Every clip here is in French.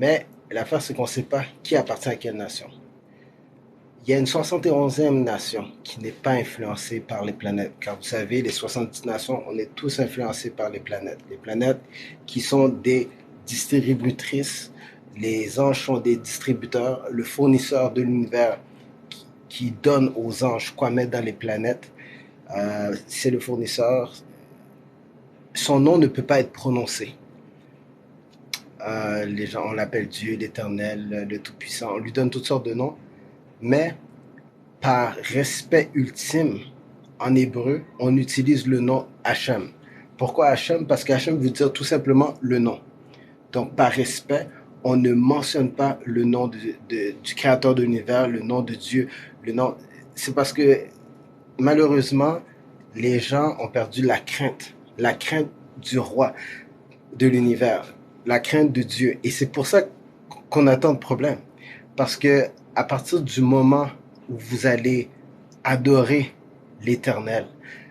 Mais l'affaire, c'est qu'on ne sait pas qui appartient à quelle nation. Il y a une 71e nation qui n'est pas influencée par les planètes. Car vous savez, les 70 nations, on est tous influencés par les planètes. Les planètes qui sont des distributrices, les anges sont des distributeurs, le fournisseur de l'univers qui donne aux anges quoi mettre dans les planètes, c'est le fournisseur. Son nom ne peut pas être prononcé. Les gens, on l'appelle Dieu, l'Éternel, le Tout-Puissant. On lui donne toutes sortes de noms, mais par respect ultime, en hébreu, on utilise le nom Hachem. Pourquoi Hachem? Parce qu'Hachem veut dire tout simplement le nom. Donc, par respect, on ne mentionne pas le nom du créateur de l'univers, le nom de Dieu, le nom. C'est parce que malheureusement, les gens ont perdu la crainte du roi de l'univers, la crainte de Dieu. Et c'est pour ça qu'on a tant de problèmes. Parce que à partir du moment où vous allez adorer l'Éternel,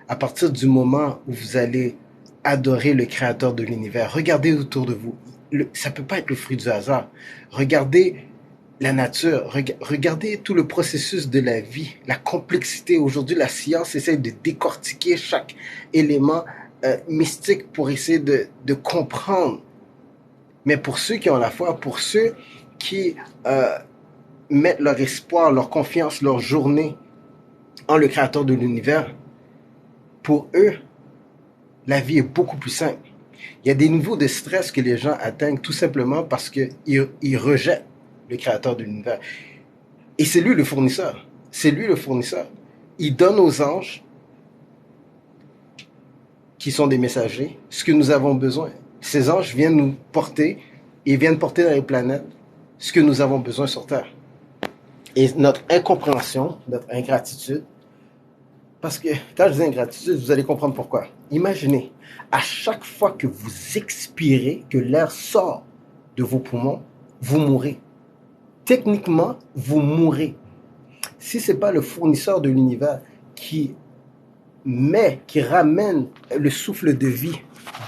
à partir du moment où vous allez adorer le Créateur de l'univers, regardez autour de vous. Ça ne peut pas être le fruit du hasard. Regardez la nature, regardez tout le processus de la vie, la complexité. Aujourd'hui, la science essaie de décortiquer chaque élément mystique pour essayer de comprendre. Mais pour ceux qui ont la foi, pour ceux qui mettent leur espoir, leur confiance, leur journée en le Créateur de l'univers, pour eux, la vie est beaucoup plus simple. Il y a des niveaux de stress que les gens atteignent tout simplement parce qu'ils rejettent le Créateur de l'univers. Et c'est lui le fournisseur. C'est lui le fournisseur. Il donne aux anges, qui sont des messagers, ce que nous avons besoin. Ces anges viennent nous porter, et viennent porter dans les planètes ce que nous avons besoin sur Terre. Et notre incompréhension, notre ingratitude, parce que quand je dis ingratitude, vous allez comprendre pourquoi. Imaginez, à chaque fois que vous expirez, que l'air sort de vos poumons, vous mourrez. Techniquement, vous mourrez. Si ce n'est pas le fournisseur de l'univers qui ramène le souffle de vie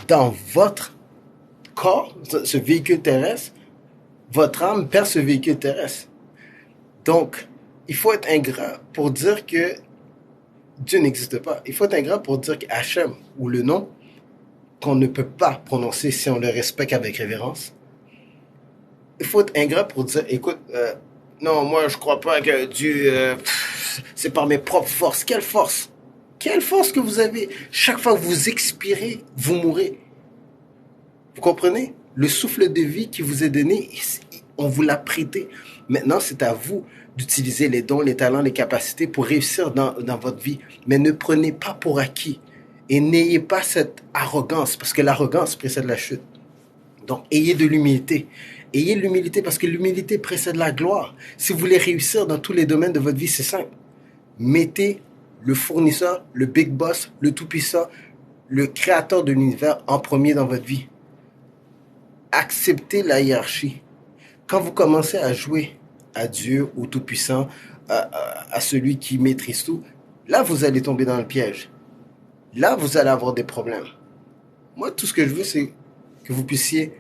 dans votre corps, ce véhicule terrestre, votre âme perd ce véhicule terrestre. Donc, il faut être ingrat pour dire que Dieu n'existe pas. Il faut être ingrat pour dire que Hachem, ou le nom qu'on ne peut pas prononcer si on le respecte avec révérence, il faut être ingrat pour dire, écoute, non, moi je crois pas que Dieu, c'est par mes propres forces. Quelle force? Quelle force que vous avez? Chaque fois que vous expirez, vous mourrez. Vous comprenez? Le souffle de vie qui vous est donné, on vous l'a prêté. Maintenant, c'est à vous d'utiliser les dons, les talents, les capacités pour réussir dans votre vie. Mais ne prenez pas pour acquis. Et n'ayez pas cette arrogance, parce que l'arrogance précède la chute. Donc, ayez de l'humilité. Ayez de l'humilité, parce que l'humilité précède la gloire. Si vous voulez réussir dans tous les domaines de votre vie, c'est simple. Mettez le fournisseur, le big boss, le tout-puissant, le créateur de l'univers en premier dans votre vie. Acceptez la hiérarchie. Quand vous commencez à jouer à Dieu, au Tout-Puissant, à celui qui maîtrise tout, là, vous allez tomber dans le piège. Là, vous allez avoir des problèmes. Moi, tout ce que je veux, c'est que vous puissiez,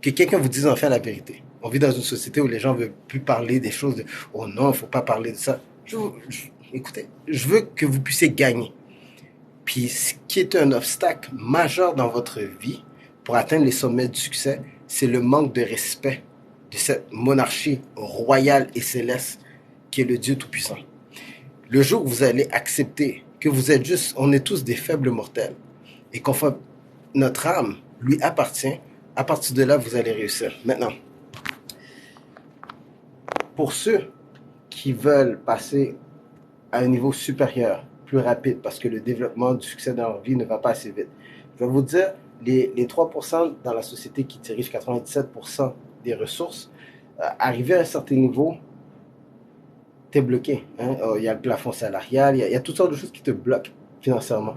que quelqu'un vous dise enfin la vérité. On vit dans une société où les gens ne veulent plus parler des choses de « Oh non, il ne faut pas parler de ça ». Écoutez, je veux que vous puissiez gagner. Puis, ce qui est un obstacle majeur dans votre vie pour atteindre les sommets du succès, c'est le manque de respect de cette monarchie royale et céleste qui est le Dieu Tout-Puissant. Le jour où vous allez accepter que vous êtes juste, on est tous des faibles mortels, et qu'on fait, notre âme lui appartient, à partir de là, vous allez réussir. Maintenant, pour ceux qui veulent passer à un niveau supérieur, plus rapide, parce que le développement du succès dans leur vie ne va pas assez vite, je vais vous dire, les 3% dans la société qui dirigent 97% des ressources, arriver à un certain niveau, t'es bloqué. Hein? Il y a le plafond salarial, il y a toutes sortes de choses qui te bloquent financièrement.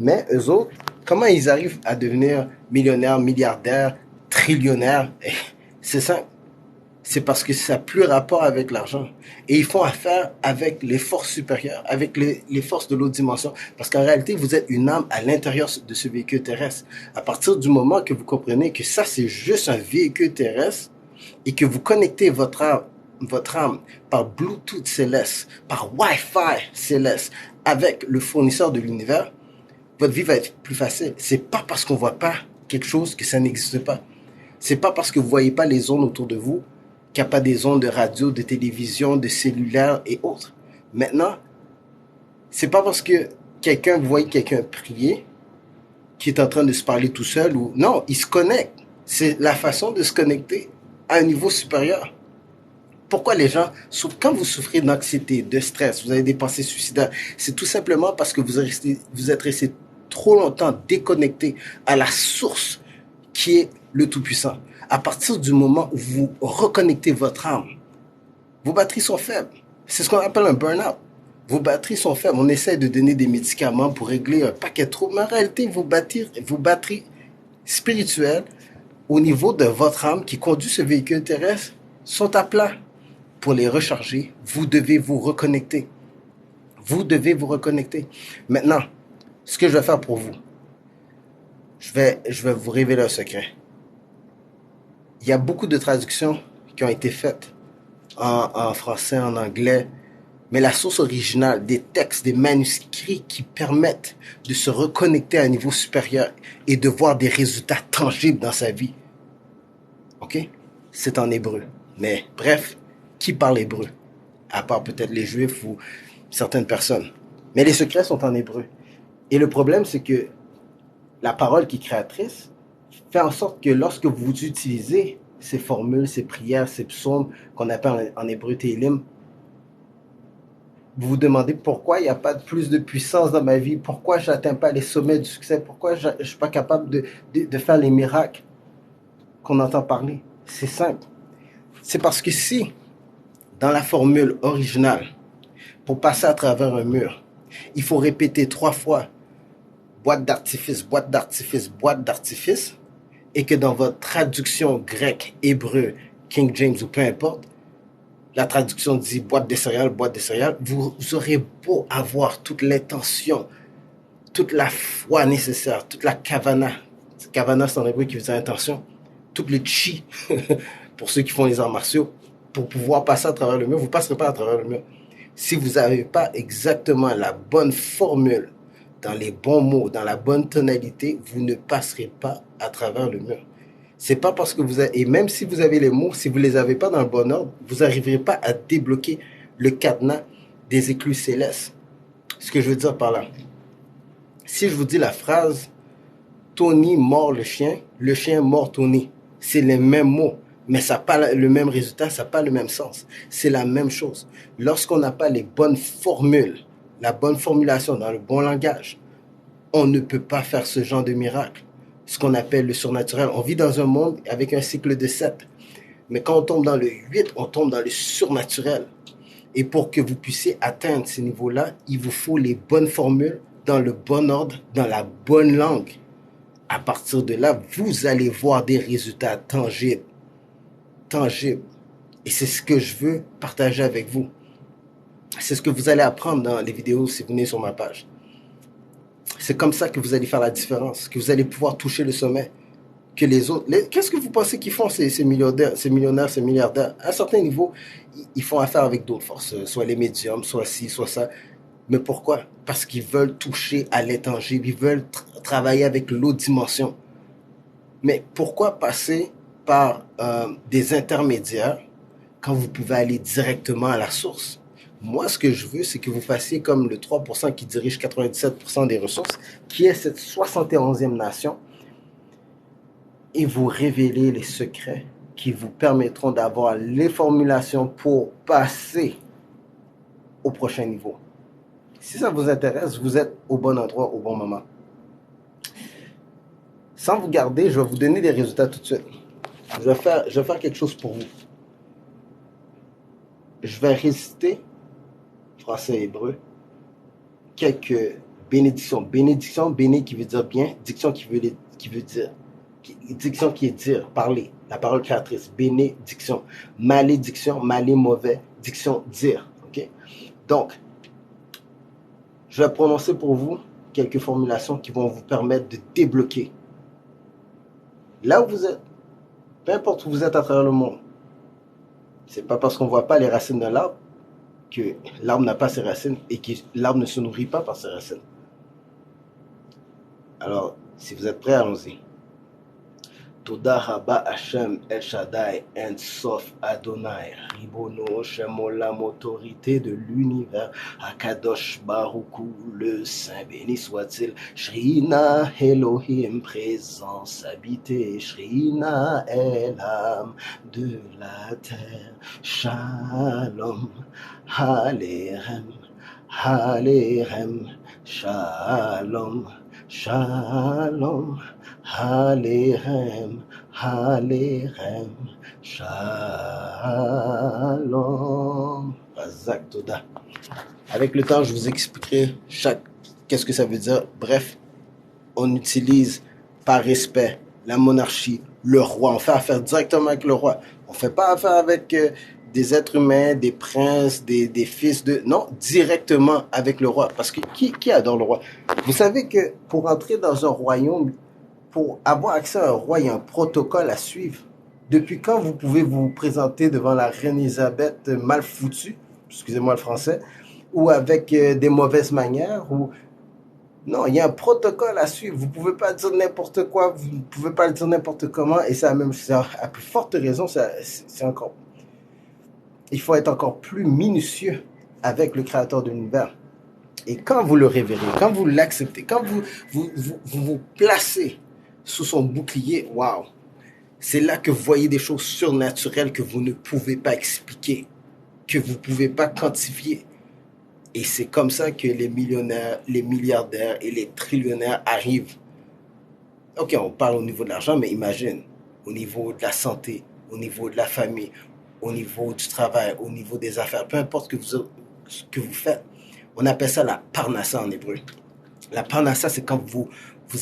Mais eux autres, comment ils arrivent à devenir millionnaires, milliardaires, trillionnaires? C'est simple. C'est parce que ça n'a plus rapport avec l'argent. Et ils font affaire avec les forces supérieures, avec les forces de l'autre dimension. Parce qu'en réalité, vous êtes une âme à l'intérieur de ce véhicule terrestre. À partir du moment que vous comprenez que ça, c'est juste un véhicule terrestre, et que vous connectez votre âme par Bluetooth céleste, par Wi-Fi céleste avec le fournisseur de l'univers, votre vie va être plus facile. C'est pas parce qu'on voit pas quelque chose que ça n'existe pas. C'est pas parce que vous voyez pas les ondes autour de vous qu'il n'y a pas des ondes de radio, de télévision, de cellulaire et autres. Maintenant, c'est pas parce que vous voyez quelqu'un prier qui est en train de se parler tout seul ou non, il se connecte. C'est la façon de se connecter à un niveau supérieur. Pourquoi les gens, quand vous souffrez d'anxiété, de stress, vous avez des pensées suicidaires, c'est tout simplement parce que vous êtes resté trop longtemps déconnecté à la source qui est le Tout-Puissant. À partir du moment où vous reconnectez votre âme, vos batteries sont faibles. C'est ce qu'on appelle un burn-out. Vos batteries sont faibles. On essaie de donner des médicaments pour régler un paquet de troubles, mais en réalité, vos batteries spirituelles au niveau de votre âme qui conduit ce véhicule terrestre sont à plat. Pour les recharger, vous devez vous reconnecter. Vous devez vous reconnecter. Maintenant, ce que je vais faire pour vous, je vais vous révéler un secret. Il y a beaucoup de traductions qui ont été faites en français, en anglais, mais la source originale des textes, des manuscrits qui permettent de se reconnecter à un niveau supérieur et de voir des résultats tangibles dans sa vie, ok? C'est en hébreu. Mais bref, qui parle hébreu? À part peut-être les juifs ou certaines personnes. Mais les secrets sont en hébreu. Et le problème, c'est que la parole qui est créatrice fait en sorte que lorsque vous utilisez ces formules, ces prières, ces psaumes qu'on appelle en hébreu Télim, vous vous demandez pourquoi il n'y a pas plus de puissance dans ma vie, pourquoi je n'atteins pas les sommets du succès, pourquoi je ne suis pas capable de faire les miracles qu'on entend parler. C'est simple. C'est parce que si, dans la formule originale, pour passer à travers un mur, il faut répéter 3 fois boîte d'artifice, boîte d'artifice, boîte d'artifice, et que dans votre traduction grecque, hébreu, King James ou peu importe, la traduction dit boîte de céréales, vous aurez beau avoir toute l'intention, toute la foi nécessaire, toute la kavana. Kavana, c'est en hébreu qui veut dire intention. Tout le chi, pour ceux qui font les arts martiaux, pour pouvoir passer à travers le mur, vous ne passerez pas à travers le mur. Si vous n'avez pas exactement la bonne formule, dans les bons mots, dans la bonne tonalité, vous ne passerez pas à travers le mur. C'est pas parce que et même si vous avez les mots, si vous les avez pas dans le bon ordre, vous n'arriverez pas à débloquer le cadenas des éclus célestes. Ce que je veux dire par là, si je vous dis la phrase Tony mord le chien mord Tony, c'est les mêmes mots, mais ça n'a pas le même résultat, ça n'a pas le même sens. C'est la même chose. Lorsqu'on n'a pas les bonnes formules, la bonne formulation dans le bon langage, on ne peut pas faire ce genre de miracle. Ce qu'on appelle le surnaturel. On vit dans un monde avec un cycle de 7. Mais quand on tombe dans le 8, on tombe dans le surnaturel. Et pour que vous puissiez atteindre ces niveaux-là, il vous faut les bonnes formules, dans le bon ordre, dans la bonne langue. À partir de là, vous allez voir des résultats tangibles. Tangibles. Et c'est ce que je veux partager avec vous. C'est ce que vous allez apprendre dans les vidéos si vous venez sur ma page. C'est comme ça que vous allez faire la différence, que vous allez pouvoir toucher le sommet. Que les autres... Qu'est-ce que vous pensez qu'ils font, ces millionnaires, ces milliardaires? À un certain niveau, ils font affaire avec d'autres forces, soit les médiums, soit ci, soit ça. Mais pourquoi? Parce qu'ils veulent toucher à l'intangible, ils veulent travailler avec l'autre dimension. Mais pourquoi passer par des intermédiaires quand vous pouvez aller directement à la source? Moi, ce que je veux, c'est que vous fassiez comme le 3% qui dirige 97% des ressources, qui est cette 71e nation, et vous révéler les secrets qui vous permettront d'avoir les formulations pour passer au prochain niveau. Si ça vous intéresse, vous êtes au bon endroit, au bon moment. Sans vous garder, je vais vous donner des résultats tout de suite. Je vais faire quelque chose pour vous. Je vais réciter, français et hébreu, quelques bénédictions. Bénédiction, béné qui veut dire bien, diction qui veut dire, diction qui est dire, parler, la parole créatrice, bénédiction, malédiction, malé, mauvais, diction, dire, ok? Donc, je vais prononcer pour vous quelques formulations qui vont vous permettre de débloquer. Là où vous êtes, peu importe où vous êtes à travers le monde, C'est pas parce qu'on voit pas les racines de l'arbre que l'arbre n'a pas ses racines et que l'arbre ne se nourrit pas par ses racines. Alors, si vous êtes prêts, allons-y. Toda Rabba Hashem El Shaddai En Sof Adonai Ribono Shem Olam, autorité de l'univers, Akadosh Baruchou, le Saint béni soit-il, Shrina Elohim, présence habitée, Shrina Elam, de la terre, Shalom, Halerem, Halerem, Shalom, Shalom, Halerem, Halerem, Shalom. Razak Toda. Avec le temps, je vous expliquerai qu'est-ce que ça veut dire. Bref, on utilise par respect la monarchie, le roi. On fait affaire directement avec le roi. On ne fait pas affaire avec des êtres humains, des princes, des fils de... Non, directement avec le roi. Parce que qui adore le roi? Vous savez que pour entrer dans un royaume, pour avoir accès à un roi, il y a un protocole à suivre. Depuis quand vous pouvez vous présenter devant la reine Elisabeth mal foutue, excusez-moi le français, ou avec des mauvaises manières, ou... Non, il y a un protocole à suivre. Vous ne pouvez pas dire n'importe quoi, vous ne pouvez pas le dire n'importe comment, et ça même, à plus forte raison, c'est encore... Il faut être encore plus minutieux avec le créateur de l'univers. Et quand vous le révérez, quand vous l'acceptez, quand vous placez sous son bouclier, waouh, c'est là que vous voyez des choses surnaturelles que vous ne pouvez pas expliquer, que vous ne pouvez pas quantifier. Et c'est comme ça que les millionnaires, les milliardaires et les trillionnaires arrivent. Ok, on parle au niveau de l'argent, mais imagine, au niveau de la santé, au niveau de la famille, au niveau du travail, au niveau des affaires, peu importe ce que vous faites, on appelle ça la parnassa en hébreu. La parnassa, c'est quand vous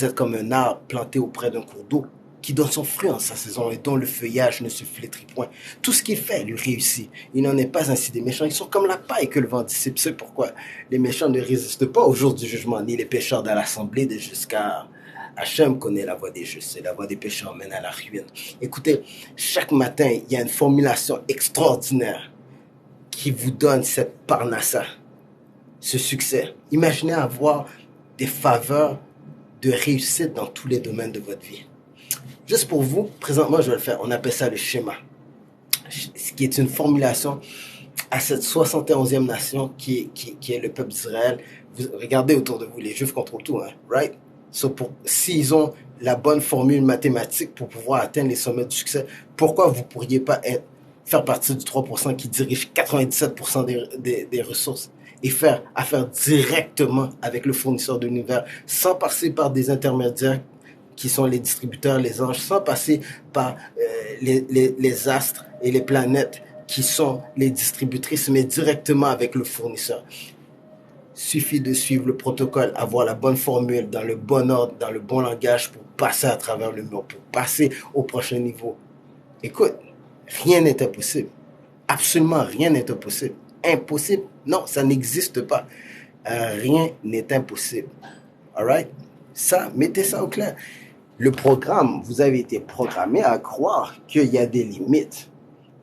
êtes comme un arbre planté auprès d'un cours d'eau qui donne son fruit en sa saison et dont le feuillage ne se flétrit point. Tout ce qu'il fait lui réussit. Il n'en est pas ainsi des méchants. Ils sont comme la paille que le vent dissipe. C'est pourquoi les méchants ne résistent pas au jour du jugement, ni les pécheurs dans l'assemblée des justes, car Hachem connaît la voie des justes et la voie des pécheurs mène à la ruine. Écoutez, chaque matin, il y a une formulation extraordinaire qui vous donne cette parnassa, ce succès. Imaginez avoir des faveurs de réussite dans tous les domaines de votre vie. Juste pour vous, présentement, je vais le faire. On appelle ça le schéma, ce qui est une formulation à cette 71e nation qui est le peuple d'Israël. Vous regardez autour de vous, les Juifs contrôlent tout, hein, right? S'ils ont la bonne formule mathématique pour pouvoir atteindre les sommets du succès, pourquoi vous ne pourriez pas faire partie du 3% qui dirige 97% des ressources et faire affaire directement avec le fournisseur de l'univers sans passer par des intermédiaires qui sont les distributeurs, les anges, sans passer par les astres et les planètes qui sont les distributrices, mais directement avec le fournisseur. Suffit de suivre le protocole, avoir la bonne formule, dans le bon ordre, dans le bon langage pour passer à travers le mur, pour passer au prochain niveau. Écoute, rien n'est impossible. Absolument rien n'est impossible. Impossible? Non, ça n'existe pas. Rien n'est impossible. Alright? Ça, mettez ça au clair. Le programme, vous avez été programmé à croire qu'il y a des limites.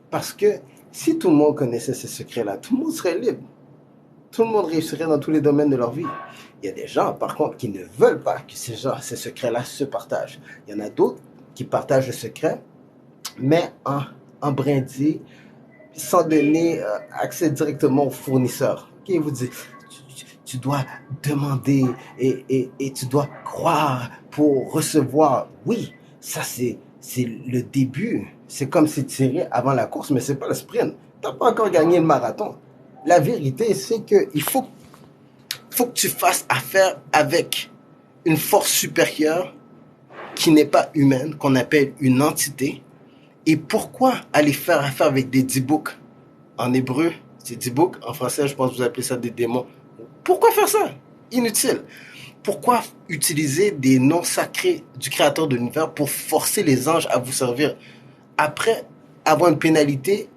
Parce que si tout le monde connaissait ces secrets-là, tout le monde serait libre. Tout le monde réussirait dans tous les domaines de leur vie. Il y a des gens, par contre, qui ne veulent pas que ces secrets-là se partagent. Il y en a d'autres qui partagent le secret, mais en brindille, sans donner accès directement au fournisseur. Qui vous dit, tu dois demander et tu dois croire pour recevoir. Oui, ça c'est le début. C'est comme s'étirer avant la course, mais c'est pas le sprint. Tu n'as pas encore gagné le marathon. La vérité, c'est qu'il faut que tu fasses affaire avec une force supérieure qui n'est pas humaine, qu'on appelle une entité. Et pourquoi aller faire affaire avec des dibouks? En hébreu, c'est dibouks. En français, je pense que vous appelez ça des démons. Pourquoi faire ça? Inutile. Pourquoi utiliser des noms sacrés du créateur de l'univers pour forcer les anges à vous servir? Après avoir une pénalité,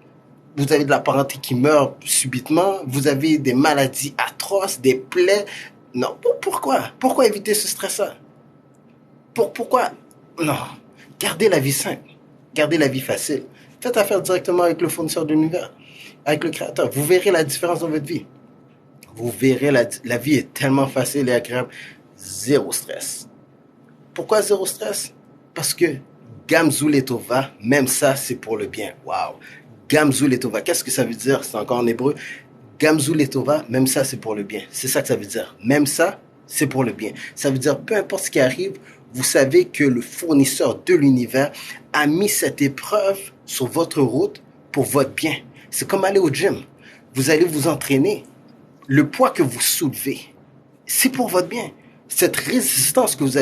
vous avez de la parenté qui meurt subitement, vous avez des maladies atroces, des plaies. Non, pourquoi? Pourquoi éviter ce stress-là? Pourquoi? Non, gardez la vie simple, gardez la vie facile. Faites affaire directement avec le fournisseur de l'univers, avec le créateur. Vous verrez la différence dans votre vie. Vous verrez, la vie est tellement facile et agréable. Zéro stress. Pourquoi zéro stress? Parce que Gamzu Letova, même ça, c'est pour le bien. Waouh! Gamzu Letova, qu'est-ce que ça veut dire? C'est encore en hébreu. Gamzu Letova, même ça, c'est pour le bien. C'est ça que ça veut dire. Même ça, c'est pour le bien. Ça veut dire, peu importe ce qui arrive, vous savez que le fournisseur de l'univers a mis cette épreuve sur votre route pour votre bien. C'est comme aller au gym. Vous allez vous entraîner. Le poids que vous soulevez, c'est pour votre bien. Cette résistance que vous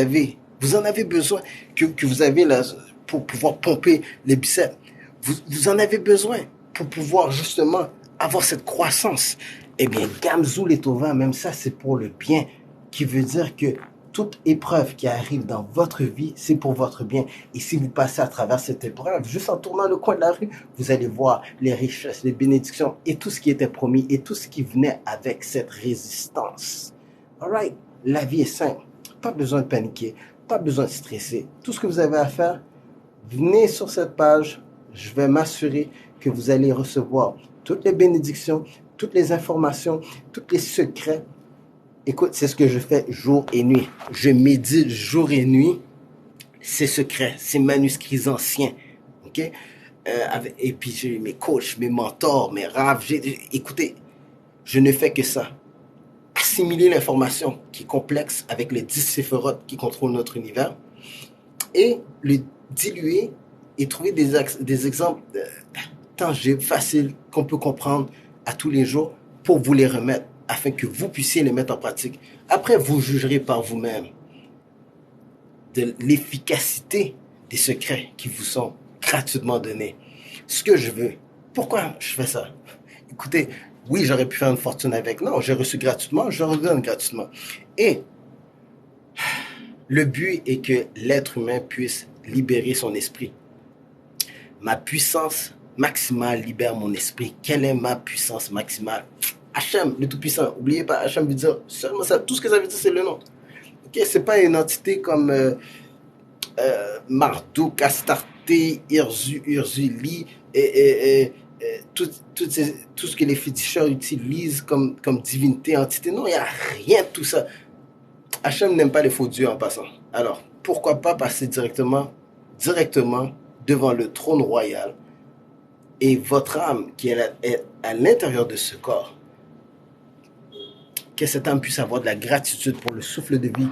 en avez besoin, que vous avez là pour pouvoir pomper les biceps. Vous en avez besoin pour pouvoir justement avoir cette croissance. Eh bien, Gamzu Letova, même ça, c'est pour le bien, qui veut dire que toute épreuve qui arrive dans votre vie, c'est pour votre bien. Et si vous passez à travers cette épreuve, juste en tournant le coin de la rue, vous allez voir les richesses, les bénédictions et tout ce qui était promis et tout ce qui venait avec cette résistance. Alright, la vie est simple. Pas besoin de paniquer, pas besoin de stresser. Tout ce que vous avez à faire, venez sur cette page. Je vais m'assurer que vous allez recevoir toutes les bénédictions, toutes les informations, tous les secrets. Écoute, c'est ce que je fais jour et nuit. Je médite jour et nuit ces secrets, ces manuscrits anciens. OK? Et puis j'ai mes coachs, mes mentors, mes raves. Écoutez, je ne fais que ça. Assimiler l'information qui est complexe avec les 10 séphirotes qui contrôlent notre univers et le diluer et trouver des exemples tangibles, faciles, qu'on peut comprendre à tous les jours pour vous les remettre afin que vous puissiez les mettre en pratique. Après, vous jugerez par vous-même de l'efficacité des secrets qui vous sont gratuitement donnés. Ce que je veux. Pourquoi je fais ça? Écoutez, oui, j'aurais pu faire une fortune avec. Non, j'ai reçu gratuitement, je redonne gratuitement. Et le but est que l'être humain puisse libérer son esprit. Ma puissance maximale libère mon esprit. Quelle est ma puissance maximale? Hachem, le Tout-Puissant. N'oubliez pas, Hachem veut dire seulement ça. Tout ce que ça veut dire, c'est le nom. Ok, c'est pas une entité comme Marduk, Astarté, Urzuli et tout ce que les féticheurs utilisent comme divinité, entité. Non, il n'y a rien de tout ça. Hachem n'aime pas les faux dieux en passant. Alors, pourquoi pas passer directement devant le trône royal et votre âme qui est à l'intérieur de ce corps, que cette âme puisse avoir de la gratitude pour le souffle de vie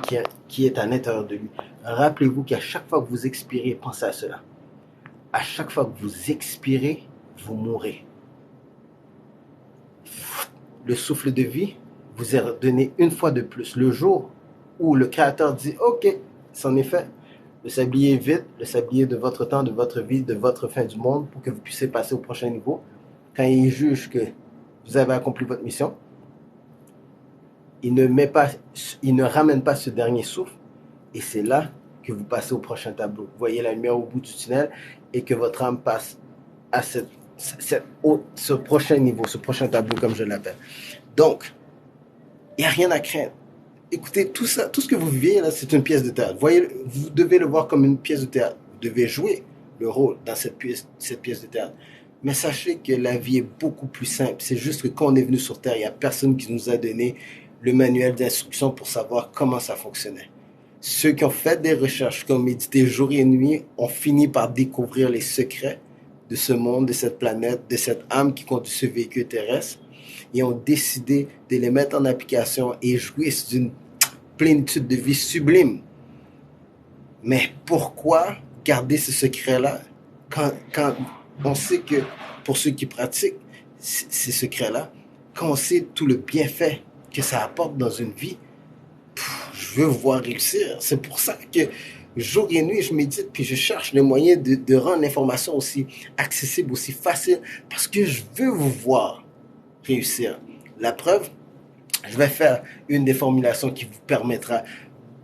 qui est à l'intérieur de lui. Rappelez-vous qu'à chaque fois que vous expirez, pensez à cela. À chaque fois que vous expirez, vous mourrez. Le souffle de vie vous est donné une fois de plus. Le jour où le Créateur dit « Ok, c'en est fait. Le sablier est vide, le sablier de votre temps, de votre vie, de votre fin du monde pour que vous puissiez passer au prochain niveau. » Quand il juge que vous avez accompli votre mission, il ne ramène pas ce dernier souffle et c'est là que vous passez au prochain tableau. Vous voyez la lumière au bout du tunnel et que votre âme passe à ce prochain niveau, ce prochain tableau comme je l'appelle. Donc, il n'y a rien à craindre. Écoutez, tout ça, tout ce que vous vivez là, c'est une pièce de théâtre. Vous devez le voir comme une pièce de théâtre. Vous devez jouer le rôle dans cette pièce de théâtre. Mais sachez que la vie est beaucoup plus simple. C'est juste que quand on est venu sur Terre, il n'y a personne qui nous a donné le manuel d'instruction pour savoir comment ça fonctionnait. Ceux qui ont fait des recherches, qui ont médité jour et nuit, ont fini par découvrir les secrets de ce monde, de cette planète, de cette âme qui conduit ce véhicule terrestre et ont décidé de les mettre en application et jouissent d'une plénitude de vie sublime. Mais pourquoi garder ce secret-là quand on sait que pour ceux qui pratiquent ces secrets-là, quand on sait tout le bienfait que ça apporte dans une vie, je veux voir réussir. C'est pour ça que jour et nuit, je médite puis je cherche les moyens de rendre l'information aussi accessible, aussi facile, parce que je veux vous voir réussir. La preuve, je vais faire une des formulations qui vous permettra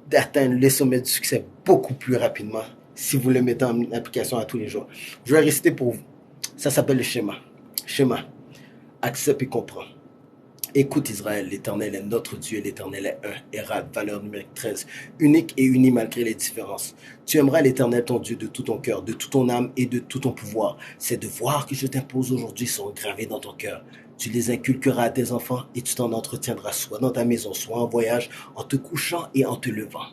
d'atteindre les sommets du succès beaucoup plus rapidement si vous le mettez en application à tous les jours. Je vais réciter pour vous. Ça s'appelle le schéma. Schéma. Accepte et comprends. Écoute Israël, l'Éternel est notre Dieu, l'Éternel est un. Érad, valeur numérique 13. Unique et uni malgré les différences. Tu aimeras l'Éternel ton Dieu de tout ton cœur, de toute ton âme et de tout ton pouvoir. Ces devoirs que je t'impose aujourd'hui sont gravés dans ton cœur. Tu les inculqueras à tes enfants et tu t'en entretiendras soit dans ta maison, soit en voyage, en te couchant et en te levant.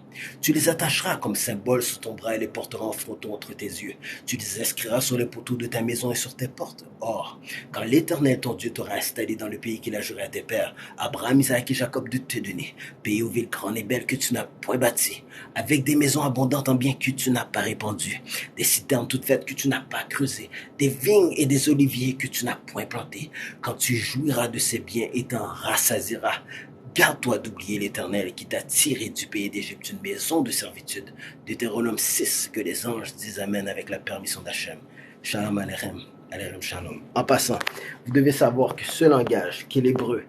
Tu les attacheras comme symbole sous ton bras et les porteras en photo entre tes yeux. Tu les inscriras sur les poteaux de ta maison et sur tes portes. Or, quand l'Éternel ton Dieu t'aura installé dans le pays qu'il a juré à tes pères, Abraham, Isaac et Jacob de te donner, pays aux villes grandes et belles que tu n'as point bâties, avec des maisons abondantes en biens que tu n'as pas répandus, des citernes toutes faites que tu n'as pas creusées, des vignes et des oliviers que tu n'as point plantés, quand tu jouiras de ces biens et t'en rassasieras, garde-toi d'oublier l'Éternel qui t'a tiré du pays d'Égypte, une maison de servitude. Deutéronome 6, que les anges disent Amen avec la permission d'Hachem. Shalom Aleichem. Aleichem Shalom. En passant, vous devez savoir que ce langage, qui est l'hébreu,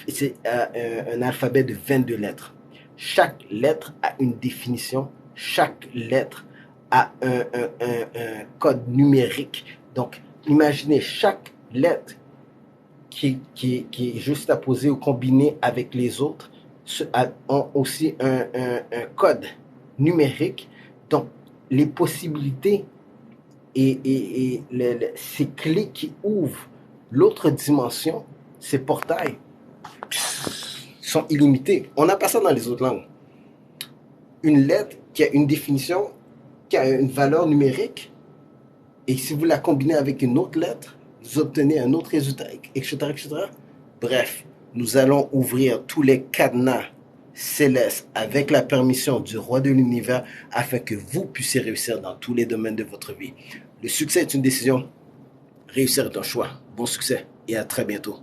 c'est un alphabet de 22 lettres. Chaque lettre a une définition. Chaque lettre a un code numérique. Donc, imaginez chaque lettre qui est juste à poser ou combiner avec les autres ont aussi un code numérique. Donc, les possibilités et ces clés qui ouvrent l'autre dimension, ces portails, sont illimités. On n'a pas ça dans les autres langues. Une lettre qui a une définition, qui a une valeur numérique, et si vous la combinez avec une autre lettre, vous obtenez un autre résultat, etc., etc. Bref, nous allons ouvrir tous les cadenas célestes avec la permission du roi de l'univers afin que vous puissiez réussir dans tous les domaines de votre vie. Le succès est une décision, réussir est un choix. Bon succès et à très bientôt.